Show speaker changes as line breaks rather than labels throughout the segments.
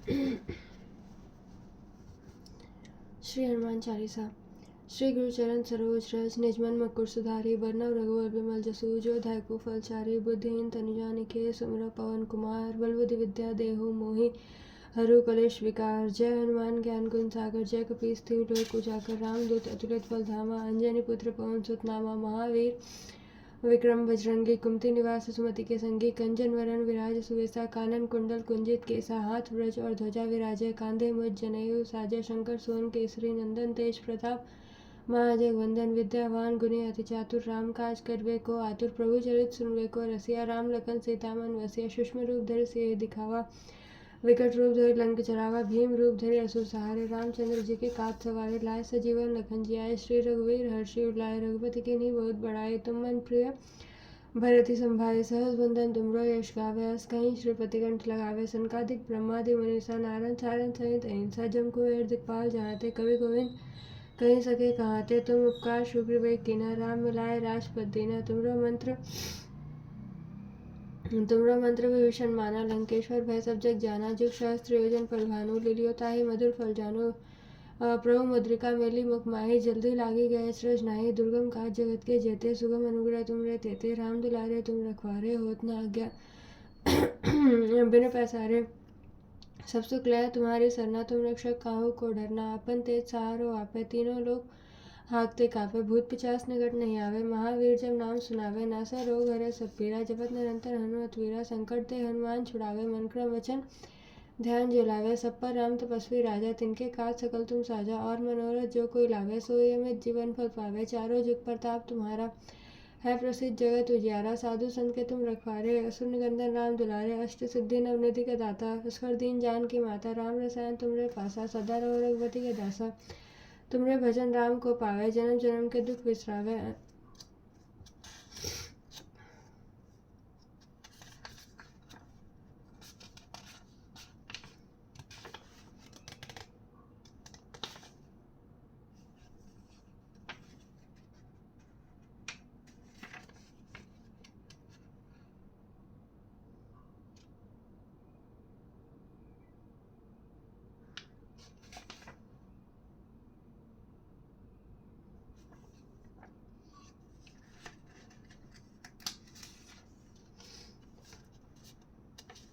श्री हनुमान चालीसा। श्री गुरु चरण सरोज रज, निज मन मकुर सुधारी। बरनव रघुवर विमल जसु, जो दायको फलचारी। बुद्धिहीन तनु जानिके, सुमिरौ पवन कुमार। बल बुद्धि विद्या देहु मोहि, हरहु कलेश विकार। जय हनुमान ज्ञान गुण सागर, जय कपीस तिहु लोक उजागर। रामदूत अतुलित बल धामा, अंजनी पुत्र पवन सुत नामा। महावीर विक्रम बजरंगी, कुमति निवास सुमति के संगी। कंचन वरण विराज सुवेसा, कानन कुंडल कुंजित केसा। हाथ ब्रज और ध्वजा विराजय, कांधे मुझ जनेऊ साजय। शंकर सुवन केसरी नंदन, तेज प्रताप महाजगवंदन। विद्यावान गुणी अति चातुर, राम काज करवे को आतुर। प्रभु चरित सुनवे को रसिया, राम लखन सीता मन बसिया। सूक्ष्म रूप धरि सियहि दिखावा, विकट रूप धरि लंक जरावा। भीम रूप धरि असुर सहारे, रामचंद्र जी के काज सवारे। लाए सजीवन लखन जियाए, श्री रघुवीर हर्षि उर लाए। रघुपति कीन्ही बहुत बड़ाई, तुम मन प्रिय भरति संभाय। सहस बंदन तुमरो यश गावे, अस कहीं श्रीपति कंठ लगावे। सनकादिक ब्रह्मादि मुनीसा, नारद सारद सहित अहिंसा। जम कुबेर दिखपाल जहाते, कवि गोविंद कहीं सके कहाते। तुम उपकार सुग्रीव कीन्हा, राम मिलाए राजपद दीन्हा। तुमरो मंत्र विभीषण माना, लंकेश्वर भय सब जग जाना। जुग सहस्त्र योजन पर भानु, लील्यो ताहि मधुर फल जानु। प्रभु मुद्रिका मेली मुख माहि, जल्दी लागी गए अचरज नाही। दुर्गम काज जगत के जेते, सुगम अनुग्रह तुमरे तेते। राम दुलारे तुम रखवारे, होत न आज्ञा बिनु पैसारे। सब सुख लय तुम्हारी सरना, तुम रक्षक काहू को डरना। आपन तेज सहारो आपे, तीनों लोग हाँकते कापे। भूत पिशाच निकट नहीं आवे, महावीर जब नाम सुनावे। नासा रोग हरे सब पीरा, जपत निरंतर हनुमत वीरा। संकट ते हनुमान छुड़ावे, मन क्रम वचन ध्यान जो लावे। सब पर राम तपस्वी राजा, तिनके काज सकल तुम साजा। और मनोरथ जो कोई लावे, सोई अमित जीवन फल पावे। चारों जुग प्रताप तुम्हारा, है प्रसिद्ध जगत उजियारा। साधु संत के तुम रखवारे, असुर निकंदन राम दुलारे। अष्ट सिद्धि नवनिधि के दाता, असकर दीन जान की माता। राम रसायन तुमरे पासा, सदा रहो रघुपति के दासा। तुमरे भजन राम को पावे, जन्म जन्म के दुख बिसरावे।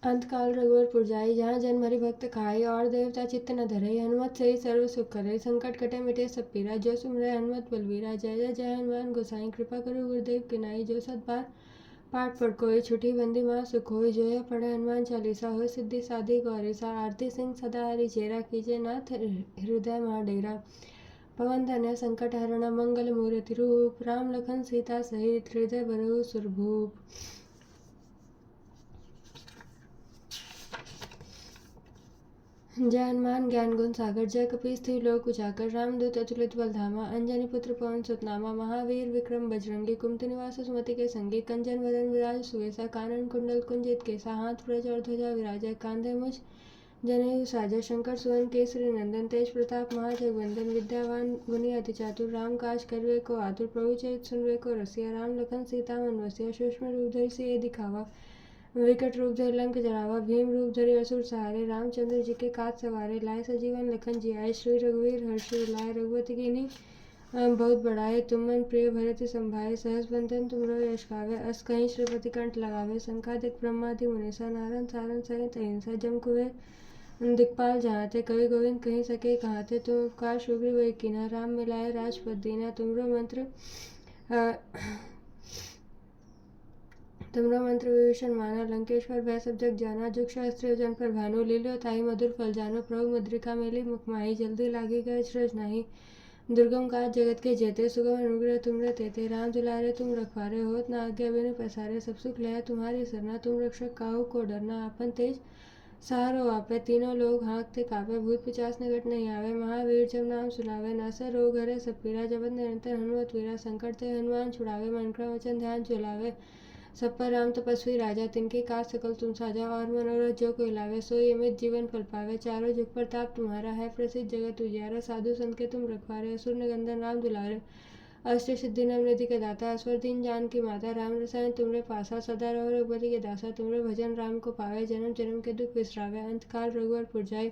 अंतकाल रघुवर पुर जाई, जहाँ जन्म हरि भक्त खाई। और देवता चित्त न धरई, हनुमत से ही सर्व सुख करे। संकट कटे मिटे सब पीरा, जो सुमिरै हनुमत बलवीरा। जय जय जय हनुमान गोसाई, कृपा करो गुरुदेव की नाई। जो सत बार पाठ पढ़ कोई, छुटी बंदी महा सुख होई। जो यह पढ़े हनुमान चालीसा, होय सिद्धि साधी गौरीसा। आरती सिंह सदा हरि चेरा, कीजे नाथ हृदय महा डेरा। पवन धन्य संकट हरण, मंगल मूर्ति रूप। राम लखन सीता सहित, हृदय बरहु सुरभूप। जय हनुमान ज्ञान गुण सागर, जय कपीस तिहु लोक उजागर। रामदूत अतुलित बल धामा, अंजनी पुत्र पवन सुत नामा। महावीर विक्रम बजरंगी, कुमति निवास सुमति के संगी। कंचन वदन विराज सुवेसा, कानन कुंडल कुंजित केसा। हाथ ब्रज और ध्वजा विराजय, कांधे मुझ जनेऊ साजय। शंकर सुवन केसरी नंदन, तेज प्रताप महाजगवंदन। विद्यावान गुणी अति चातुर, राम काज करवे को आतुर। प्रभु चरित सुनवे को रसिया, राम लखन सीता मन बसिया। सूक्ष्म रूप धरि सियहि दिखावा, विकट रूप धरि लंक जरावा। भीम रूप धरि असुर सहारे, रामचंद्र जी के काज सवारे। लाए सजीवन लखन जियाए, श्री रघुवीर हर्षि उर लाए। रघुपति कीन्ही बहुत बड़ाई, तुम मन प्रिय भरति संभाय। सहस बंदन तुमरो यश गावे, अस कहीं श्रीपति कंठ लगावे। संकादिक ब्रह्मादि मुनीसा, नारद सारद सहित अहिंसा। जम कुबेर दिखपाल जहाते, कवि गोविंद कहीं सके कहाते। तुम उपकार सुग्रीव कीन्हा, राम मिलाए राजपद दीन्हा। तुमरो मंत्र विभीषण माना, लंकेश्वर भय सब जग जाना। जुग सहस्त्र योजन पर भानु, लील्यो ताहि मधुर फल जानु। प्रभु मुद्रिका मेली मुख माहि, जल्दी लागी गए अचरज नाही। दुर्गम काज जगत के जेते, सुगम अनुग्रह तुमरे तेते। राम दुलारे तुम रखवारे, होत न आज्ञा बिनु पैसारे। सब सुख लय तुम्हारी सरना, तुम रक्षक काहू को डरना। आपन तेज सहारो आपे, तीनों लोग हाँकते कापे। भूत पिशाच निकट नहीं आवे, महावीर जब नाम सुनावे। नासा रोग हरे सब पीरा, जपत निरंतर हनुमत वीरा। संकट ते हनुमान छुड़ावे, मन क्रम वचन ध्यान जो लावे। सब पर राम तपस्वी राजा, तिनके काज सकल तुम साजा। और मनोरथ जो कोई लावे, सोई अमित जीवन फल पावे। चारों जुग प्रताप तुम्हारा, है प्रसिद्ध जगत उजियारा। साधु संत के तुम रखवारे, असुर निकंदन राम दुलारे। अष्ट सिद्धि नवनिधि के दाता असवर दीन जान की माता राम रसायन तुमरे पासा सदा रहो रघुपति के दासा तुमरे भजन राम को पावे जन्म जन्म के दुख विसरावे अंत काल रघुवर पुर जाए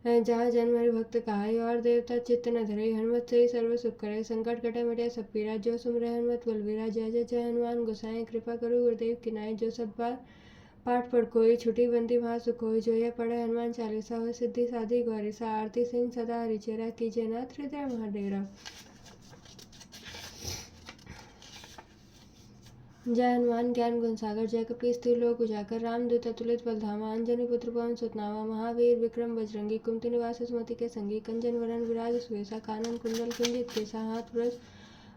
जहाँ जन्म हरि भक्त कहाई और देवता चित्त न धरे हनुमत से ही सर्व सुख करे संकट कटे मिटे सब पीरा जो सुमरे हनुमत बलवीरा जय जय जय हनुमान गोसाई कृपा करो गुरुदेव की नाई जो सब बार पाठ पढ़ कोई छुटी बंदी वहाँ सुख होई जो यह पढ़े हनुमान चालीसा हो सिद्धि साधी गौरीसा आरती सिंह सदा हरिचेरा कीजे नाथ हृदय महाडेरा। जय हनुमान ज्ञान गुण सागर जय कपीस त्रिलोक उजागर रामदूत अतुलित बल धामा अंजनी पुत्र पवन सुत नामा महावीर विक्रम बजरंगी कुमति निवास सुमति के संगी कंचन वरण विराज सुवेसा कानन कुंडल कुंजित केसा हाथ ब्रज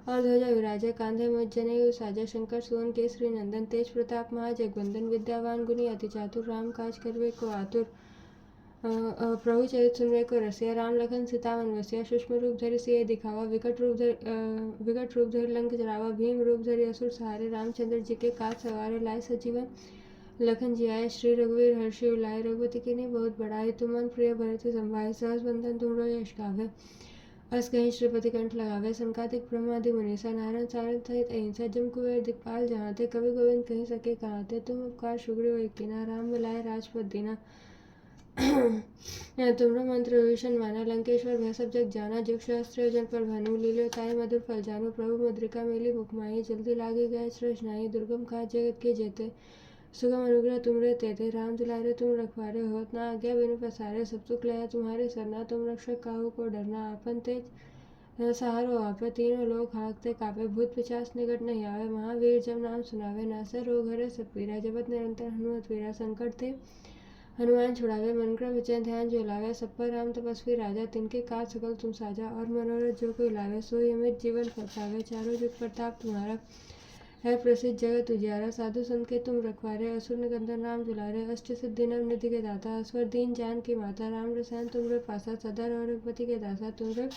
और ध्वजा विराजय कांधे मुझ जनेऊ साजा शंकर सुवन केसरी नंदन तेज प्रताप महाजगवंदन विद्यावान गुणी अति चातुर राम काज करवे को आतुर प्रभु चरित सुनवे को रसिया राम लखन सीता वन वसिया सूक्ष्म रूप धरि सिय दिखावा विकट रूप धरि लंक जरावा भीम रूप धरि असुर सहारे रामचंद्र जी के काज सवारे लाए सजीवन लखन जी आए श्री रघुवीर हर्षि उलाए रघुपति की नहीं बहुत बड़ाई तुम मन प्रिय भरत संभाय सहस बंधन तुमरो यश गावे अस कहीं श्रीपति कंठ लगावे संकादिक ब्रह्मादि मुनीसा नारायण सारन सहित अहिंसा जम कुबेर दिखपाल जहाँ थे कवि गोविंद कहीं सके कहाँ थे तुम उपकार सुग्रीव एक कीना राम मिलाए राजपद दीना तुमरो मंत्र विभीषण माना लंकेश्वर भय सब जग जाना जुग सहस्त्र जन पर भानु लीलो ताई मधुर फल जानो प्रभु मुद्रिका मेली मुखमाई जल्दी लागे गए सृज नाई दुर्गम काज जगत के जेते सुगम अनुग्रह तुमरे तेते राम दुलारे तुम रखवारे होत ना आज्ञा बिनु पसारे सब सुख लया तुम्हारे सरना तुम रक्षक काहू को डरना आपन तेज सहारो आपे तीनों लोग हाँकते कापे भूत पिचास निकट नहीं आवे महावीर जब नाम सुनावे नासर रोग हरे सब पीरा जपत निरंतर हनुमत वीरा संकट थे हनुमान छुड़ावे मन क्रम विचय ध्यान जो लावे सब पर राम तपस्वी राजा तिनके काज सकल तुम साजा और मनोरथ जो कोई लावे सोई अमित जीवन फल चारों जुग प्रताप तुम्हारा है प्रसिद्ध जगत उजियारा साधु संत के तुम रखवारे असुर निकंदन राम दुलारे अष्ट सिद्धि नवनिधि के दाता असवर दीन जान की माता राम रसायन तुमरे पासा सदा रहो रघुपति के दासा तुमरे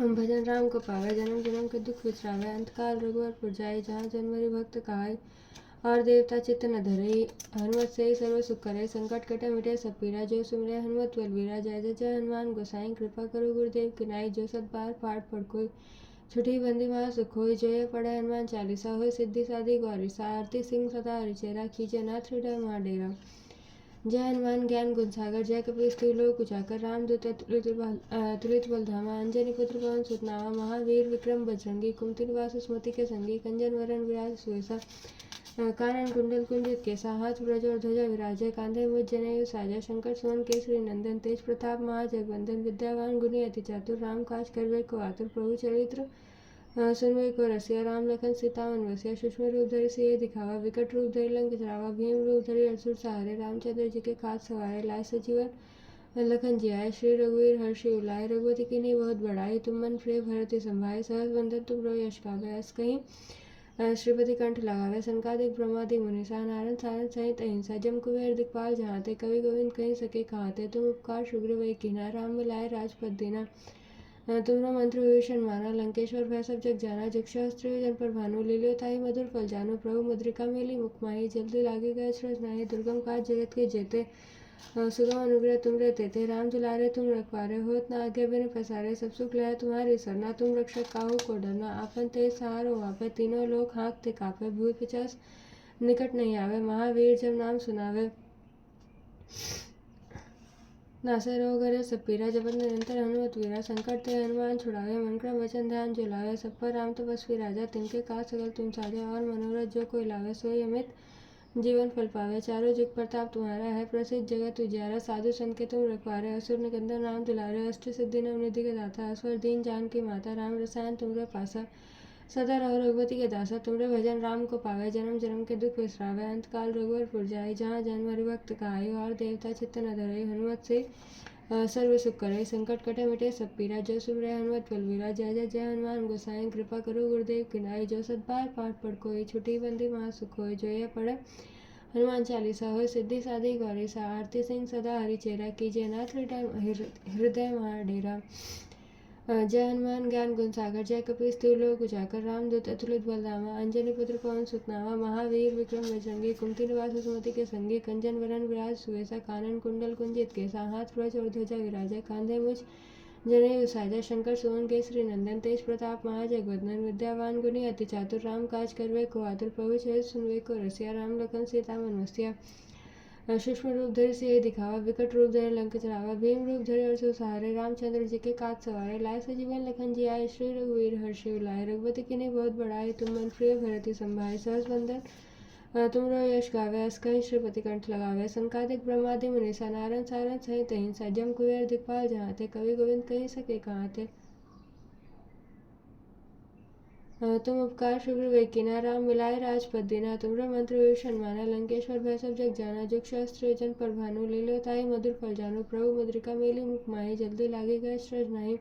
भजन राम को पावे जन्म जन्म के दुख विसरावे अंत काल रघुवर पुर जाए जहाँ जन्मरि भक्त कहाई और देवता चित्त न धरे हनुमत से ही सर्व सुख करे संकट कटे मिटे सब पीरा जो सुमरे हनुमत बलवीरा जय जय जय हनुमान गोसाई कृपा करो गुरुदेव की नाई जो सत बार पाठ पढ़ कोई छुटी बंदी महा सुख होई जो ये पढ़े हनुमान चालीसा हो सिद्धि साधी गौरीसा आरती सिंह सदा हरिचेरा कीजे नाथ हृदय महाडेरा। जय हनुमान ज्ञान गुण सागर जय कपीस त्रिलोक उजागर रामदूत अतुलित बल धामा अंजनी पुत्र पवन सुत नामा महावीर विक्रम बजरंगी कुमति निवास सुमति के संगी कंचन वरण विराज सुवेसा कानन कुंडल कुंजित केसा हाथ ब्रज और ध्वजा विराजय कांधे मुझ जनेऊ साजा शंकर सुवन केसरी नंदन तेज प्रताप महाजगवंदन विद्यावान गुणी अति चातुर राम काज करवे को आतुर प्रभु चरित्र सुनवे को रसिया राम लखन सीता वन वसिया सूक्ष्म रूप धरि सिय दिखावा विकट रूप धरि लंक जरावा भीम रूप धरि असुर सहारे रामचंद्र जी के काज सवारे लाए सजीवन लखन जी आए श्री रघुवीर हर्षि उलाए रघुपति की नहीं बहुत बड़ाई तुम मन प्रिय भरत संभाय सहस बंधन तुम रो यश गावे अस कहीं श्रीपति कंठ लगावे संकादिक ब्रह्मादि मुनीसा नारायण सारन सहित अहिंसा जम कुबेर दिखपाल जहाँ थे कवि गोविंद कहीं सके कहाँ थे तुम उपकार सुग्रीव एक कीना राम मिलाए राजपद दीना तुमरो मंत्र विभीषण माना लंकेश्वर भय सब जग जाना जुग सहस्त्र जन पर भानु लीलो ताई मधुर फल जानो प्रभु मुद्रिका मेली मुखमाई जल्दी लागे गए सृज नाई दुर्गम काज जगत के जेते सुगम अनुग्रह तुमरे तेते राम दुलारे तुम रखवारे होत ना आज्ञा बिनु पसारे सब सुख लया तुम्हारी सरना तुम रक्षक काहू को डरना आपन तेज सहारो आपे तीनों लोग हाँकते कापे भूत पिचास निकट नहीं आवे महावीर जब नाम सुनावे नासे रोग हरे सब पीरा जपत निरंतर हनुमत वीरा संकट ते हनुमान छुड़ावे मन क्रम वचन ध्यान जो लावे सब पर राम तपस्वी राजा तिनके काज सकल तुम साजा और मनोरथ जो कोई लावे सोई अमित जीवन फल पावे चारों जुग प्रताप तुम्हारा है प्रसिद्ध जगत उजियारा साधु संत के तुम रखवारे असुर निकंदन राम दुलारे अष्ट सिद्धि नवनिधि के दाता असवर दीन जान की माता राम रसायन तुमरे पासा सदा रहो रघुपति के दासा तुमरे भजन राम को पावे जन्म जन्म के दुख विसरावे अंत काल रघुवर पुर जाए जहाँ जन्म हरि भक्त कहाई और देवता चित्त न धरे हनुमत से सर्व सुख करे संकट कटे मिटे सब पीरा जो सुमरे हनुमत बलवीरा जय जय जय हनुमान गोसाई कृपा करो गुरुदेव की नाई जो सत बार पाठ पढ़ कोई छुटी बंदी महा सुख होय जो यह पढ़े हनुमान चालीसा हो सिद्धि साधी गौरीसा आरती सिंह सदा हरिचेरा कीजे नाथ हृदय महाडेरा। जय हनुमान ज्ञान गुण सागर जय कपीस त्रिलोक उजागर रामदूत अतुलित बल धामा अंजनी पुत्र पवन सुत नामा महावीर विक्रम बजरंगी कुमति निवास सुमति के संगी कंचन वरण विराज सुवेसा कानन कुंडल कुंजित केसा हाथ ब्रज और ध्वजा विराजय कांधे मुझ जनेऊ साजा शंकर सुवन केसरी नंदन तेज प्रताप महाजगवंदन विद्यावान गुणी अति चातुर राम काज करवे को आतुर प्रभु चरित सुनवे को रसिया राम लखन सीता मन बसिया। सूक्ष्म रूप धरि सियहि दिखावा विकट रूप धरि लंक जरावा भीम रूप धरि असुर सहारे रामचंद्र जी के काज सवारे लाए सजीवन लखन जी आए श्री रघुवीर हर्षि उलाए रघुपति कीन्ही बहुत बड़ाई तुम मन प्रिय भरति संभाय सहस बंदन तुमरो यश गावे अस कहीं श्रीपति कंठ लगावे संकादिक ब्रह्मादि मुनीसा नारद सारद सहित अहिंसा जम कुबेर दिखपाल जहाते कवि गोविंद कहीं सके कहाते। तुम उपकार शुक्र कीना राम मिलाए राजपद दीना तुमरो मंत्र विभीषण माना लंकेश्वर भय सब जग जाना जुग सहस्त्र योजन पर भानु लीलो ताई मधुर फल जानो प्रभु मुद्रिका मेली मुख माही जल्दी लागे गए श्रज नाही।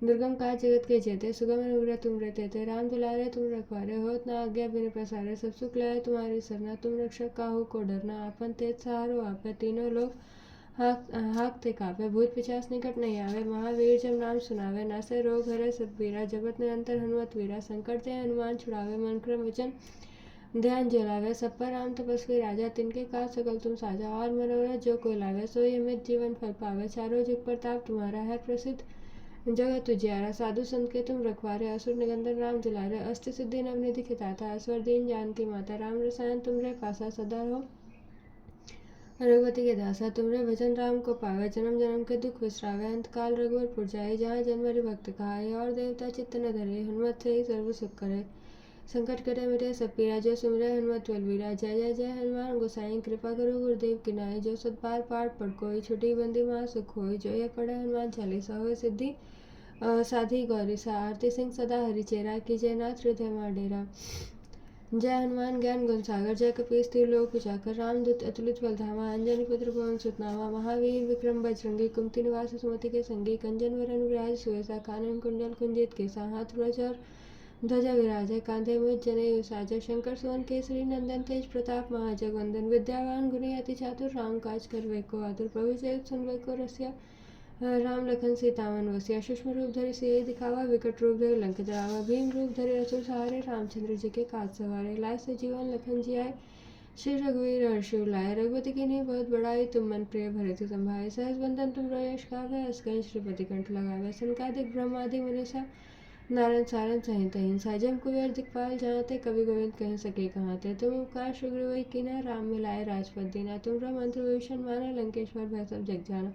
दुर्गम काज जगत के जेते सुगम अनुग्रह तुम रहते थे राम दुलारे तुम रखवारे होत ना आज्ञा बिन प्रसारे सब सुख लाए तुम्हारी सरना तुम रक्षक काहू को डरना आपन तेज सहारो आपे तीनों लोग हाकते कापे भूत पिशाच निकट नहीं आवे महावीर जब नाम सुनावे नासे रोग हरे सब पीरा जगत निरंतर हनुमत वीरा संकट ते हनुमान छुड़ावे मन क्रम वचन ध्यान जलावे सब पर राम तपस्वी राजा तिनके काज सकल तुम साजा और मनोरथ जो कोई लावे सोई अमित जीवन फल पावे चारों जुग प्रताप तुम्हारा है प्रसिद्ध जगत उजियारा साधु संत के तुम रखवारे असुर निकंदन राम दुलारे अष्ट सिद्धि नवनिधि खिताता अस्वर दीन जानकी माता राम रसायन तुमरे पासा सदा हो रघुपति के दासा तुमरे भजन राम को पावे जन्म जन्म के दुख विसरावे अंत काल रघुवर पुर जाए जहाँ जन्मरि भक्त कहाए और देवता चित्त न धरे हनुमत से ही सर्व सुख करे संकट कटे मिटे सब पीरा जो सुमरे हनुमत बलवीरा जय जय जय हनुमान गोसाई कृपा करो गुरुदेव की नाई जो सत बार पाठ पढ़ कोई छुटी बंदी महा सुख होई जो ये पढ़े हनुमान चालीसा हो सिद्धि साधी गौरी सा आरती सिंह सदा हरि चेरा की जय नाथ हृदय मां डेरा। जय हनुमान ज्ञान गुण सागर जय कपीस लोक उजाकर रामदूत अतुलित बल धामा अंजनी पुत्र पवन सुत नामा महावीर विक्रम बजरंगी कुमति निवास सुमति के संगी कंजन वरन विराज सुवेसा कानन कुंडल कुंजित केसा हाथ व्रज और ध्वजा विराजय कांधे मुझ जनेऊ साजय शंकर सुवन केसरी नंदन तेज प्रताप महाजगवंदन विद्यावान गुणी अति चातुर राम काज करवे को आतुर प्रभु चरित सुनवे को रसिया राम लखन सीता मन बसिया। सूक्ष्म रूप धरि सियहि दिखावा विकट रूप धरि लंक जरावा भीम रूप धरि असुर सहारे रामचंद्र जी के काज सवारे लाए सजीवन लखन जी आए श्री रघुवीर हर्षि उलाए रघुपति कीन्ही बहुत बड़ाई तुम मन प्रिय भरति संभाय सहस बंदन तुमरो यश गावे अस कहीं श्रीपति कंठ लगावे संकादिक ब्रह्मादि मुनीसा नारद सारद सहित अहिंसा जम कुबेर दिखपाल जहाते कवि गोविंद कह सके कहाते तुम उपकार शुक्र कीना राम मिलाए राजपद दीना तुमरो मंत्र विभीषण माना लंकेश्वर भय सब जग जाना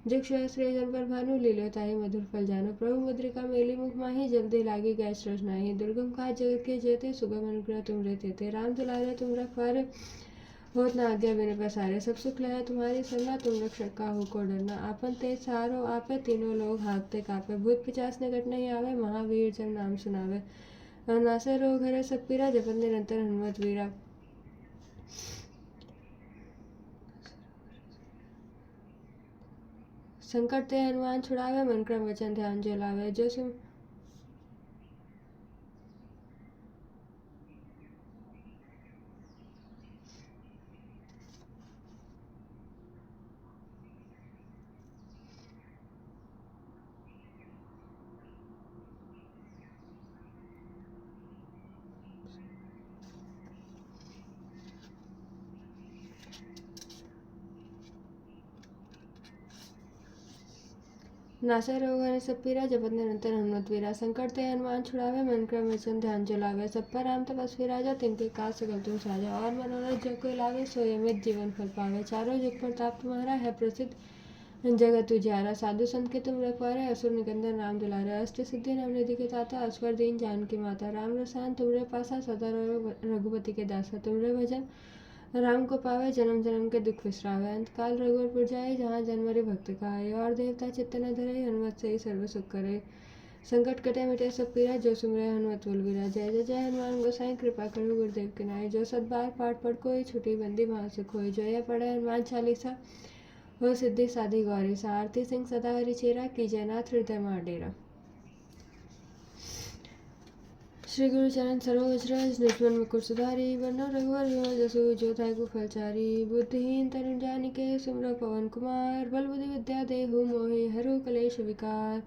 जुग सहस्त्र जन पर भानु लीलो ताहि मधुर फल जानो प्रभु मुद्रिका मेली मुख माही जल्दी लागी गए श्रज नाही दुर्गम काज जगत के जेते सुगम अनुग्रह तुम रहते थे राम दुलारे तुम रखवारे होत न आज्ञा बिन प्रसारे सब सुख लहे तुम्हारी सरना तुम रक्षक काहू को डरना आपन तेज सहारो आपे तीनों लोग हाकते कापे भूत पिशाच निकट नहीं आवे महावीर जब नाम सुनावे नासे रोग हरे सब पीरा जपत निरंतर हनुमत वीरा। संकट ते हनुमान छुड़ावे मन क्रम वचन ध्यान जो लावे जो सुन नासा रोग हरे सब पीरा जपत निरंतर हनुमत वीरा संकट ते हनुमान छुड़ावे मन क्रम वचन ध्यान जो लावे सब पर राम तपस्वी राजा तिनके काज सकल तुम साजा और मनोरथ जो कोई लावे सोई अमित जीवन फल पावे चारों जुग प्रताप तुम्हारा है प्रसिद्ध जगत उजियारा साधु संत के तुम रखवारे असुर निकंदन राम दुलारे अष्ट सिद्धि नवनिधि के दाता अस्वर दीन जानकी माता राम रसायन तुमरे पासा सदा रघुपति के दासा तुमरे भजन राम को पावे जन्म जन्म के दुख विसरावे अंत काल रघुवर पुर जाए जहाँ जन्मरि भक्त कहाए और देवता चित्त न धरे हनुमत से ही सर्व सुख करे संकट कटे मिटे सब पीरा जो सुमरे हनुमत बलवीरा जय जय जय हनुमान गोसाई कृपा करो गुरुदेव के नाई जो सत बार पाठ पढ़ कोई छुटी बंदी महा सुख होई जो यह पढ़े हनुमान चालीसा हो सिद्धि साधी गौरी सा आरती सिंह सदा हरि चेरा की जयनाथ हृदय मां डेरा। श्री गुरु चरण सरोज रज निजमन मुकुर सुधारी वरनो रघुवर विमल जसु जो दायकु फलचारी बुद्धिहीन तरुण जानिके सुमरो पवन कुमार बल बुद्धि विद्या देहु मोहि हरु कलेश विकार।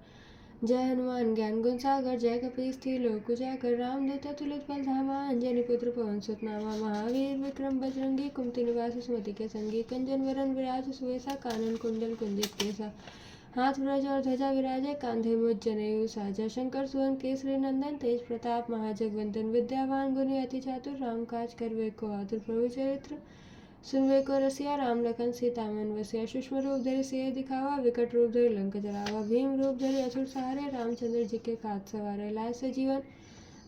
जय हनुमान ज्ञान गुण सागर जय कपीस लोक उजागर रामदूत अतुलित बल धामा अंजनी पुत्र पवन सुत नामा महावीर विक्रम बजरंगी कुमति निवास सुमति के संगी कंजन वरन विराज सुवेसा कानन कुंडल कुंजित केसा हाथ व्रज और ध्वजा विराजे, कांधे मुझ जनेऊ साजा। शंकर सुवन केसरी नंदन, तेज प्रताप महाजगवंदन। विद्यावान गुणी अति चातुर, राम काज करवे को आतुर। प्रभु चरित्र सुनवे को रसिया, राम लखन सीता मन बसिया। सूक्ष्म रूप धरि सिय दिखावा, विकट रूप धरि लंक जरावा। भीम रूप धरि असुर सहारे, रामचंद्र जी के काज सवारे। लाए सजीवन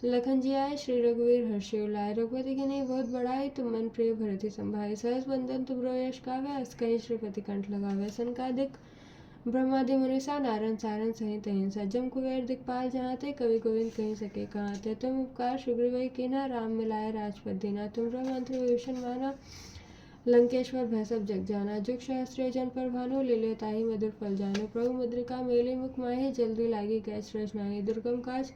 लखन जी आए, श्री रघुवीर हर्षि उर। रघुपति की नहीं बहुत बड़ाई, तुम मन प्रिय भरति संभाई। सहस बंदन तुमरो यश गावे, अस कहीं श्रीपति कंठ लगावे। सनकादिक ब्रह्मादि मुनीसा, नारद सारन सहित अहिंसा। जम कुबेर दिखपाल जहाते, कवि गोविंद कहीं सके कहाते। तुम उपकार सुग्रीव कीन्हा, राम मिलाए राजपद दीना। तुमरो मंत्र विभीषण माना, लंकेश्वर भय सब जग जाना। जुग सहस्त्र जन पर भानु, लील्यो ताहि मधुर फल जानु। प्रभु मुद्रिका मेली मुख माहि, जल्दी लागी गए श्रेष्ठ नाही। दुर्गम काज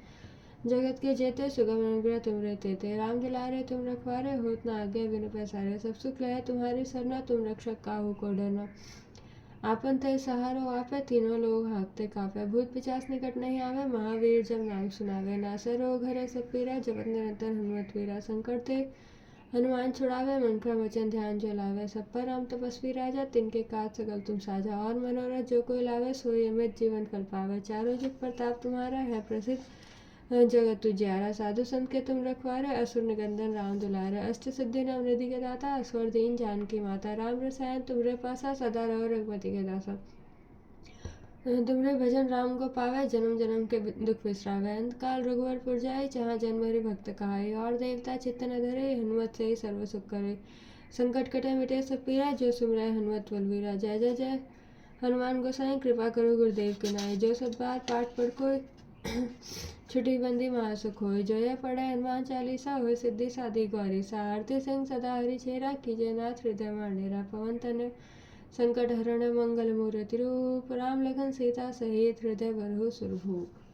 जगत के जेते, सुगम अनुग्रह तुमरे तेते। राम दुलारे तुम रखवारे, होत न आज्ञा बिनु पैसारे। सब सुख लहे तुम्हारी सरना, तुम रक्षक काहू को डरना। आपन तय सहारो आपे, तीनों लोग हाँकते कापे। भूत पिशाच निकट नहीं आवे, महावीर जब नाम सुनावे। नासै रोग हरै सब पीरा, जपत निरंतर हनुमत वीरा। संकट ते हनुमान छुड़ावे, मन क्रम वचन ध्यान जो लावे। सब पर राम तपस्वी राजा, तिनके काज सकल तुम साजा। और मनोरथ जो कोई लावे, सोई अमित जीवन फल पावे। चारों जुग प्रताप तुम्हारा, है प्रसिद्ध जगत उजियारा। साधु संत के तुम रखवारे, असुर निकंदन राम दुलारे। अष्ट सिद्धि नव निधि के दाता, असवर दीन जानकी माता। राम रसायन तुमरे पासा, सदा रहो रघुपति के दासा। तुमरे भजन राम को पावे, जन्म जन्म के दुख बिसरावे। अंत काल रघुवर पुर जाई, जहाँ जन्म हरि भक्त कहाई। और देवता चित्त न धरे, हनुमत से ही सर्व सुख करे। संकट कटे मिटे सब पीरा, जो सुमरै हनुमत बलवीरा। जय जय जय हनुमान गोसाई, कृपा करो गुरुदेव की नाई। जो सत बार पाठ पढ़ कोई, छुटी बंदी महासुख होय। जो यह पढ़े हनुमान चालीसा, होय सिद्धि साधी गौरीसा। आरती सिंह सदा हरि चेरा, कीजय नाथ हृदय मांडेरा। पवन तनय संकट हरण मंगल मूर्ति रूप, राम लखन सीता सहित हृदय बरहु सुरभूप।